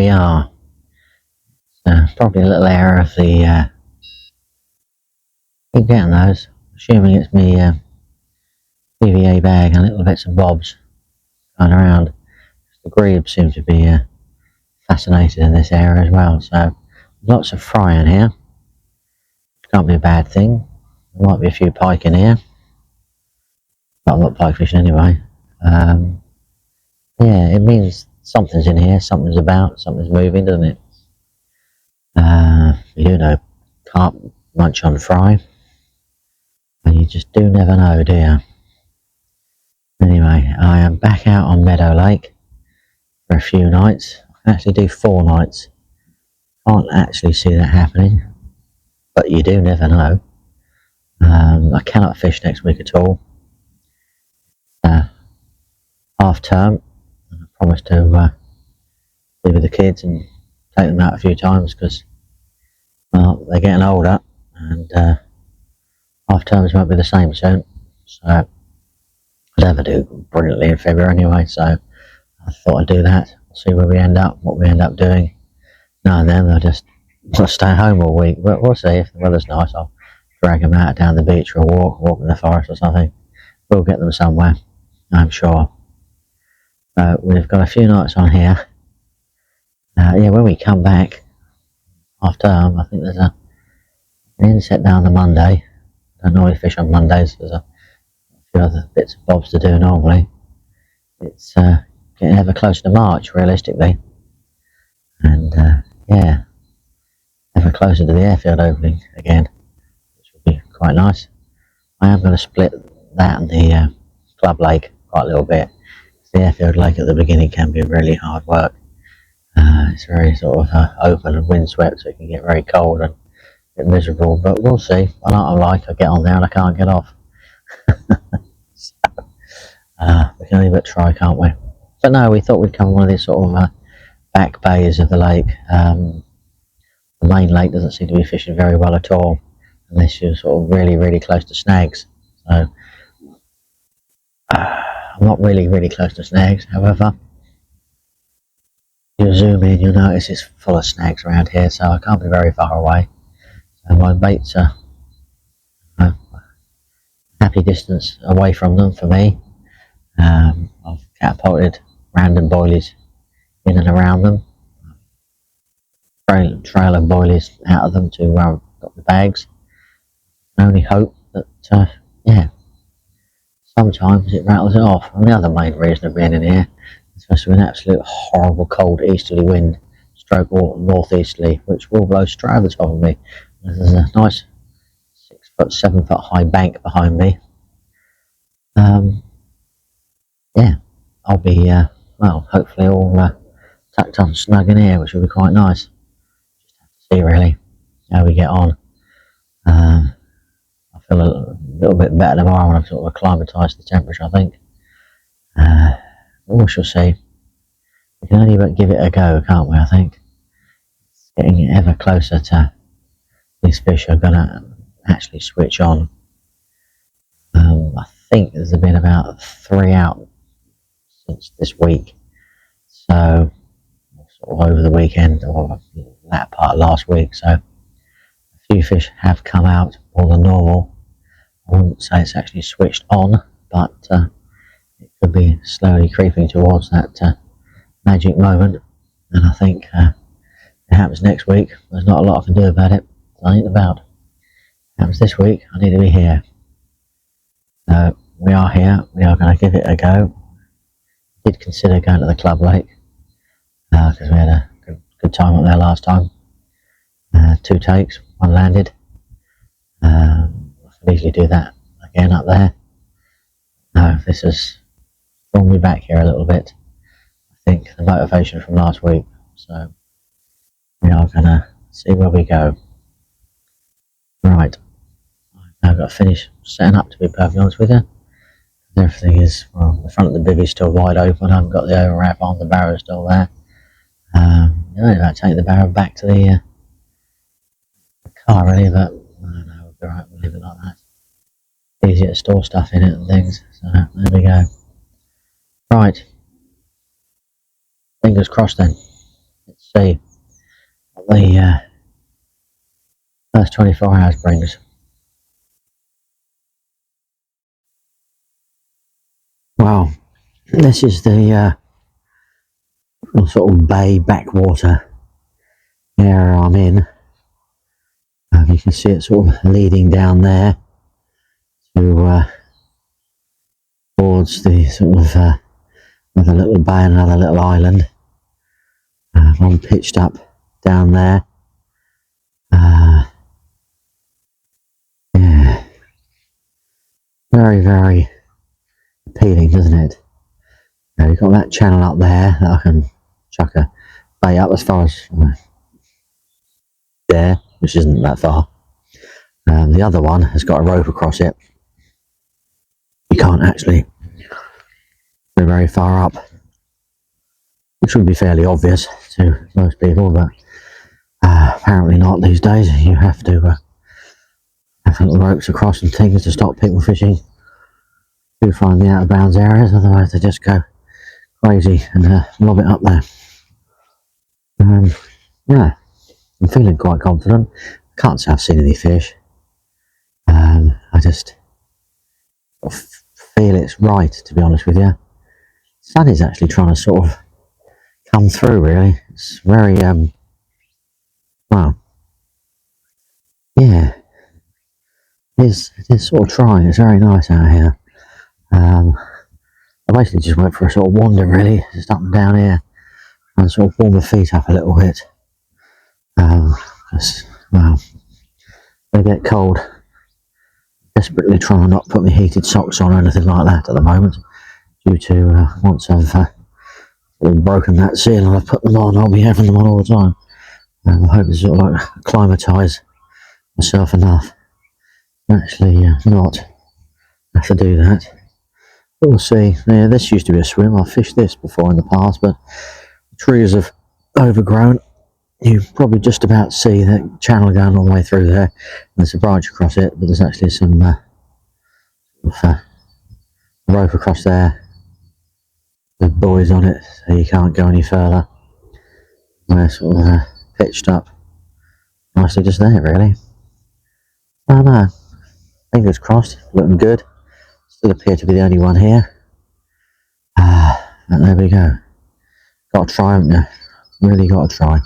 we are. Probably a little error of the keep getting those, assuming it's me PVA bag and little bits and bobs going around. The grebes seem to be fascinated in this area as well, so lots of fry in here. Can't be a bad thing. There might be a few pike in here, but I'm not pike fishing anyway. Yeah, it means something's in here, something's about, something's moving, doesn't it? You do know carp munch on fry, and you just do never know, do you? Anyway, I am back out on Meadow Lake for a few nights. I can actually do 4 nights. Can't actually see that happening, but you do never know. I cannot fish next week at all. Half term. I promised to be with the kids and take them out a few times because, well, they're getting older and half terms won't be the same soon. So I never do brilliantly in February anyway, so I thought I'd do that. See where we end up, what we end up doing. Now and then I'll stay home all week, but we'll see. If the weather's nice, I'll drag them out down the beach for a walk in the forest or something. We'll get them somewhere, I'm sure. We've got a few nights on here. Yeah, when we come back half term, I think there's an inset down the Monday. I don't normally fish on Mondays. There's a few other bits and bobs to do normally. It's getting ever closer to March, realistically. And yeah, ever closer to the airfield opening again, which will be quite nice. I am going to split that and the club lake quite a little bit. The airfield lake at the beginning can be really hard work. It's very sort of open and windswept, so it can get very cold and a bit miserable, but we'll see. I know what I'm like. I get on there and I can't get off. So, we can only but try, can't we? But no, we thought we'd come on one of these sort of back bays of the lake. The main lake doesn't seem to be fishing very well at all, unless you're sort of really close to snags. So I'm not really close to snags. However, you zoom in, you'll notice it's full of snags around here, so I can't be very far away. So my baits are a happy distance away from them for me. I've catapulted random boilies in and around them. Trail of boilies out of them to where I've got the bags. I only hope that, yeah, sometimes it rattles it off. And the other main reason of being in here is supposed to be an absolute horrible cold easterly wind, stroke northeasterly, which will blow straight over the top of me. There's a nice 6 foot, 7 foot high bank behind me. Yeah, I'll be, well, hopefully all tucked on snug in here, which will be quite nice. Just have to see really how we get on. I feel a little bit better tomorrow when I've sort of acclimatised the temperature, I think. We shall see. We can only but give it a go, can't we, I think? It's getting ever closer to these fish are going to actually switch on. I think there's been about 3 out since this week. So, sort of over the weekend, or that part of last week. So, a few fish have come out more than normal. I wouldn't say it's actually switched on, but it could be slowly creeping towards that magic moment. And I think if it happens next week, there's not a lot I can do about it. I ain't about. If it happens this week, I need to be here. So we are here. We are going to give it a go. Did consider going to the club lake because we had a good time up there last time. 2 takes, 1 landed. I could easily do that again up there. No, this has drawn me back here a little bit. I think the motivation from last week. So we are going to see where we go. Right, I've got to finish setting up, to be perfectly honest with you. Everything is, well, the front of the bivvy's still wide open. I haven't got the overwrap on, the barrow's still there. I don't know about taking the barrow back to the car really, but I don't know, we'll be alright, we'll leave it like that. Easier to store stuff in it and things, so there we go. Right, fingers crossed then. Let's see what the first 24 hours brings. Well, this is the sort of bay backwater area I'm in. You can see it sort of leading down there to towards the sort of another little bay and another little island. One pitched up down there. Yeah, very, very appealing, doesn't it? Now you've got that channel up there that I can chuck a bait up as far as there, which isn't that far. The other one has got a rope across it. You can't actually go very far up, which would be fairly obvious to most people, but apparently not these days. You have to have little ropes across and things to stop people fishing who find the out of bounds areas, otherwise they just go crazy and lob it up there. Yeah, I'm feeling quite confident. I can't say I've seen any fish. I just feel it's right, to be honest with you. The sun is actually trying to sort of come through, really. It's very, well, yeah, it is sort of trying. It's very nice out here. I basically just went for a sort of wander, really, just up and down here, and sort of warm my feet up a little bit. Well, they get cold. Desperately trying not to put my heated socks on or anything like that at the moment, due to once I've broken that seal and I've put them on, I'll be having them on all the time. I'm hoping to sort of like acclimatise myself enough to actually not have to do that. But we'll see. Yeah, this used to be a swim. I've fished this before in the past, but the trees have overgrown. You probably just about see the channel going all the way through there. There's a branch across it, but there's actually some rope across there with buoys on it, so you can't go any further. They're sort of pitched up nicely just there, really. I don't know. Fingers crossed, looking good. Still appear to be the only one here. But there we go. Got to try, haven't you? Really got to try.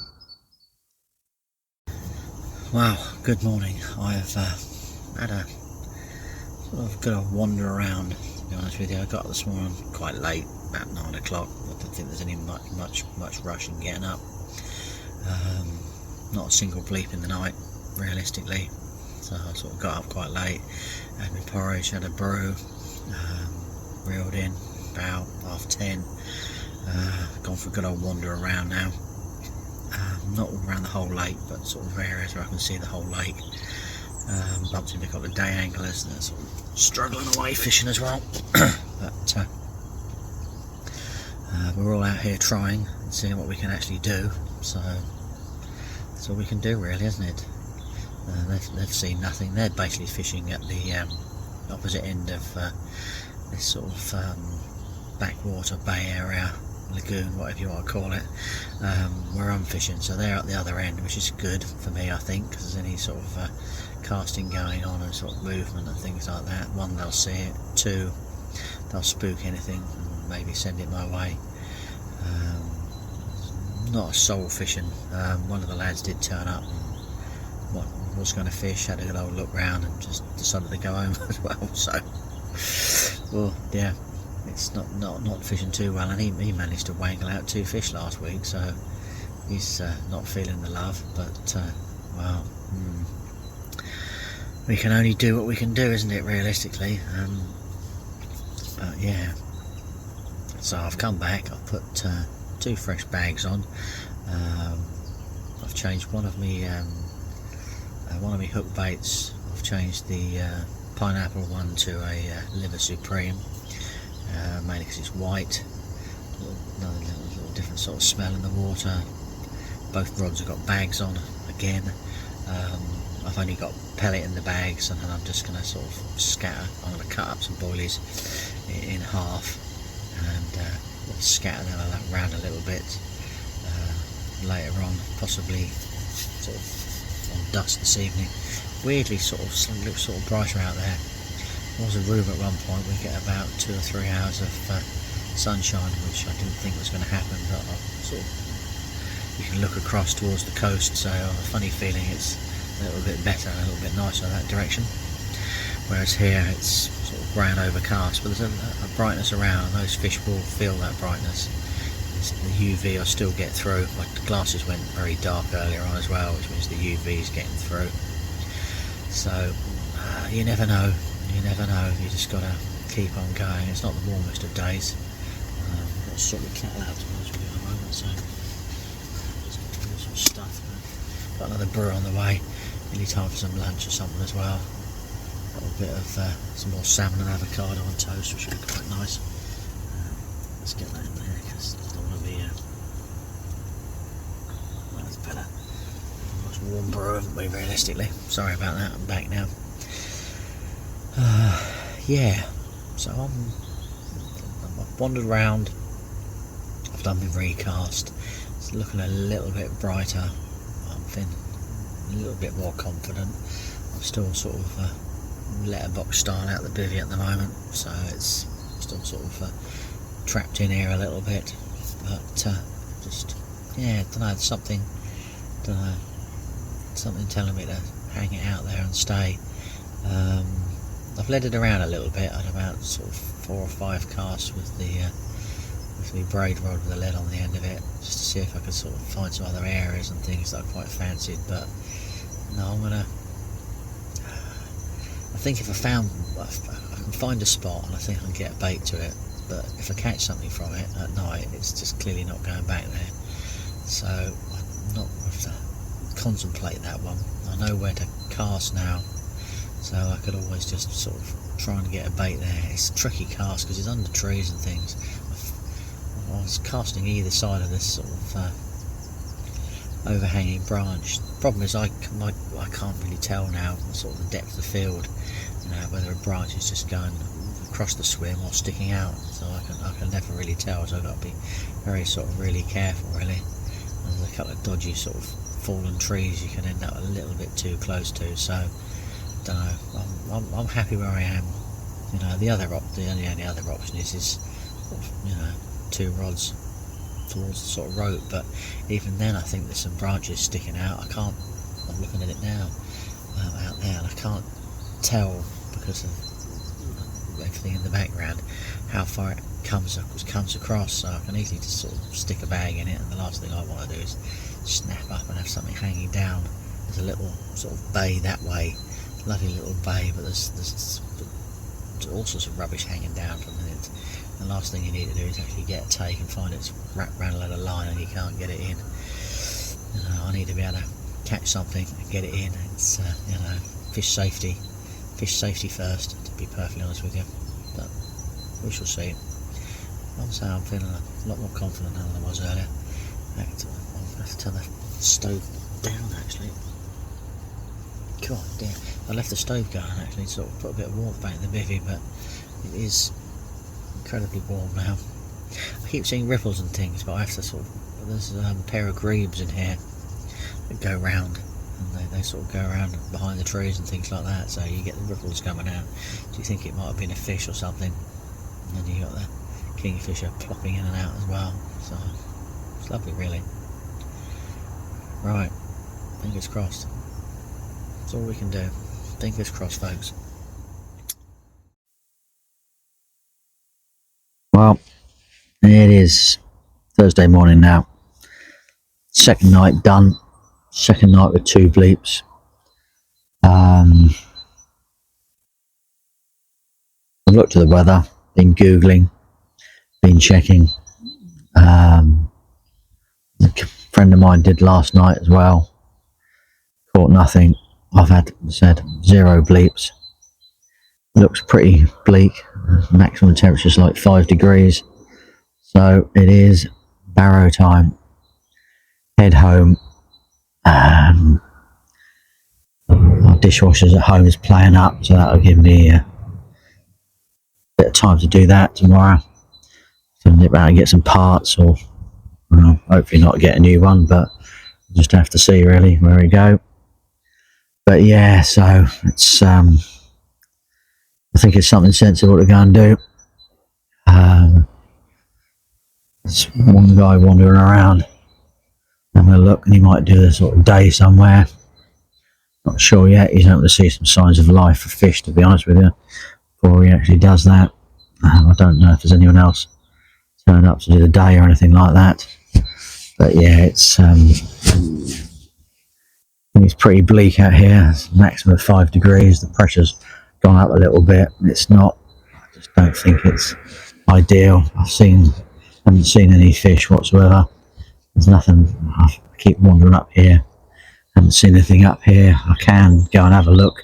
Wow, good morning. I've had a sort of good old wander around, to be honest with you. I got up this morning quite late, about 9 o'clock. I don't think there's any much rush in getting up. Not a single bleep in the night, realistically. So I sort of got up quite late, had my porridge, had a brew, reeled in about 10:30. Gone for a good old wander around now. Not all around the whole lake, but sort of areas where I can see the whole lake. Bumped into a couple of day anglers that are sort of struggling away fishing as well. But we're all out here trying and seeing what we can actually do. So that's all we can do, really, isn't it? They've seen nothing. They're basically fishing at the opposite end of this sort of backwater bay area, lagoon, whatever you want to call it, where I'm fishing. So they're at the other end, which is good for me, I think, because there's any sort of casting going on and sort of movement and things like that. One, they'll see it. Two, they'll spook anything and maybe send it my way. Not a soul fishing. One of the lads did turn up and was going to fish, had a good old look round and just decided to go home as well. So, well, yeah, it's not fishing too well, and he managed to wangle out 2 fish last week, so he's not feeling the love. But well, we can only do what we can do, isn't it, realistically? But yeah, so I've come back. I've put 2 fresh bags on. I've changed one of me hook baits. I've changed the pineapple one to a liver supreme, mainly because it's white. Another little different sort of smell in the water. Both rods have got bags on again. I've only got pellet in the bags, and then I'm just going to sort of scatter. I'm going to cut up some boilies in half and scatter them around a little bit. later on, possibly sort of on dusk this evening. Weirdly looks sort of brighter out there. There was a rumour at one point we get about 2 or 3 hours of sunshine, which I didn't think was going to happen, but you can look across towards the coast, so I have a funny feeling it's a little bit better, a little bit nicer that direction. Whereas here it's sort of grey and overcast, but there's a brightness around, and those fish will feel that brightness. The UV will still get through. My glasses went very dark earlier on as well, which means the UV is getting through. So you never know, you just got to keep on going. It's not the warmest of days. I've got to sort the kettle out to be honest with you at the moment, so just got to do some stuff. Got another brew on the way, nearly time for some lunch or something as well. A little bit of some more salmon and avocado on toast, which would be quite nice. Let's get that in there because I don't want to be. That's better. Nice warm brew, haven't we? Realistically, sorry about that. I'm back now. Yeah, so I've wandered around. I've done my recast. It's looking a little bit brighter. I'm feeling a little bit more confident. I'm still sort of letterbox style out the bivvy at the moment, so it's still sort of trapped in here a little bit, but just, yeah, don't know, something telling me to hang it out there and stay. I've led it around a little bit. I had about sort of 4 or 5 casts with the braid rod with a lead on the end of it, just to see if I could sort of find some other areas and things that I quite fancied. But no, I think if I can find a spot and I think I can get a bait to it, but if I catch something from it at night, it's just clearly not going back there. So I'm not have to contemplate that one. I know where to cast now, so I could always just sort of try and get a bait there. It's a tricky cast because it's under trees and things. I was casting either side of this sort of overhanging branch. The problem is I can't really tell now sort of the depth of the field, whether a branch is just going across the swim or sticking out, so I can never really tell, so I've got to be very sort of really careful really. There's a couple of dodgy sort of fallen trees you can end up a little bit too close to, so I don't know, I'm happy where I am. The only other option is 2 rods towards the sort of rope, but even then I think there's some branches sticking out. I'm looking at it now out there, and I can't tell because of everything in the background how far it comes across, so I can easily just sort of stick a bag in it, and the last thing I want to do is snap up and have something hanging down. There's a little sort of bay that way, lovely little bay, but there's all sorts of rubbish hanging down from it. The last thing you need to do is actually get a take and find it's wrapped around a load of line and you can't get it in. I need to be able to catch something and get it in. It's fish safety first, to be perfectly honest with you, but we shall see. I'm feeling a lot more confident now than I was earlier. I'll have to turn the stove down actually. God damn, I left the stove going actually, sort of put a bit of warmth back in the bivvy, but it is incredibly warm now. I keep seeing ripples and things, but I have to there's a pair of grebes in here that go round, and they sort of go around behind the trees and things like that, so you get the ripples coming out. Do you think it might have been a fish or something? And then you got the kingfisher plopping in and out as well, so it's lovely really. Right, fingers crossed. That's all we can do. Fingers crossed, folks. Well, it is Thursday morning now. Second night done. Second night with 2 bleeps. I've looked at the weather, been googling, been checking. A friend of mine did last night as well. Caught nothing. I've said 0 bleeps. Looks pretty bleak. Maximum temperature is like 5 degrees. So it is barrow time. Head home. Our dishwasher's at home is playing up, so that'll give me a bit of time to do that tomorrow. So nip around and get some parts or Well, hopefully not get a new one, but we'll just have to see really where we go. But yeah, so it's I think it's something sensible to go and do. There's one guy wandering around having a look, and he might do a sort of day somewhere. Not sure yet. He's hoping to see some signs of life for fish, to be honest with you, before he actually does that. I don't know if there's anyone else turned up to do the day or anything like that. But yeah, it's pretty bleak out here. It's maximum of 5 degrees. The pressure's gone up a little bit. It's not. I just don't think it's ideal. Haven't seen any fish whatsoever. There's nothing. I keep wandering up here. Haven't seen anything up here. I can go and have a look.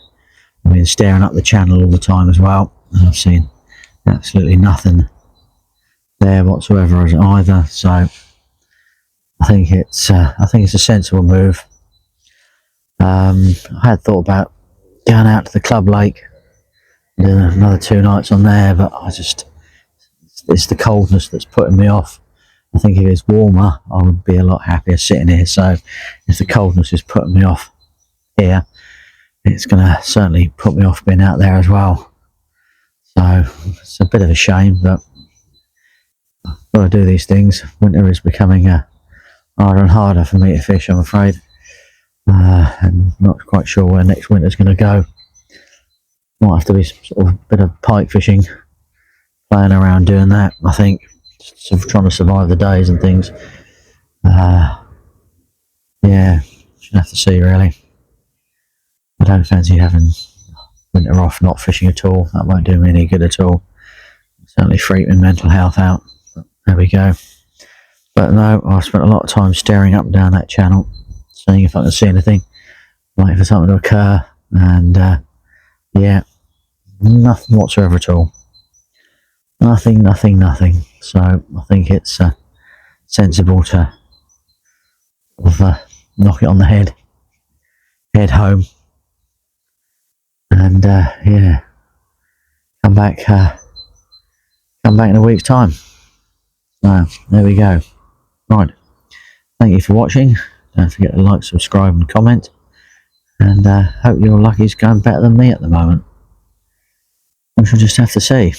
I've been staring up the channel all the time as well, and I've seen absolutely nothing there whatsoever either. So I think it's a sensible move. I had thought about going out to the club lake and doing another 2 nights on there, but it's the coldness that's putting me off. I think if it's warmer, I would be a lot happier sitting here. So if the coldness is putting me off here, it's going to certainly put me off being out there as well. So it's a bit of a shame, but I've got to do these things. Winter is becoming harder and harder for me to fish, I'm afraid. And not quite sure where next winter's going to go. Might have to be sort of a bit of pike fishing, playing around doing that, I think. Sort of trying to survive the days and things. Yeah, should have to see really. I don't fancy having winter off, not fishing at all. That won't do me any good at all. Certainly freak my mental health out. But there we go. But no, I spent a lot of time staring up and down that channel, seeing if I can see anything, waiting for something to occur, and yeah, nothing whatsoever at all. Nothing. So I think it's sensible to knock it on the head home, and yeah, come back in a week's time. So there we go. Right, thank you for watching. Don't forget to like, subscribe and comment, and hope your lucky's going better than me at the moment. We shall just have to see.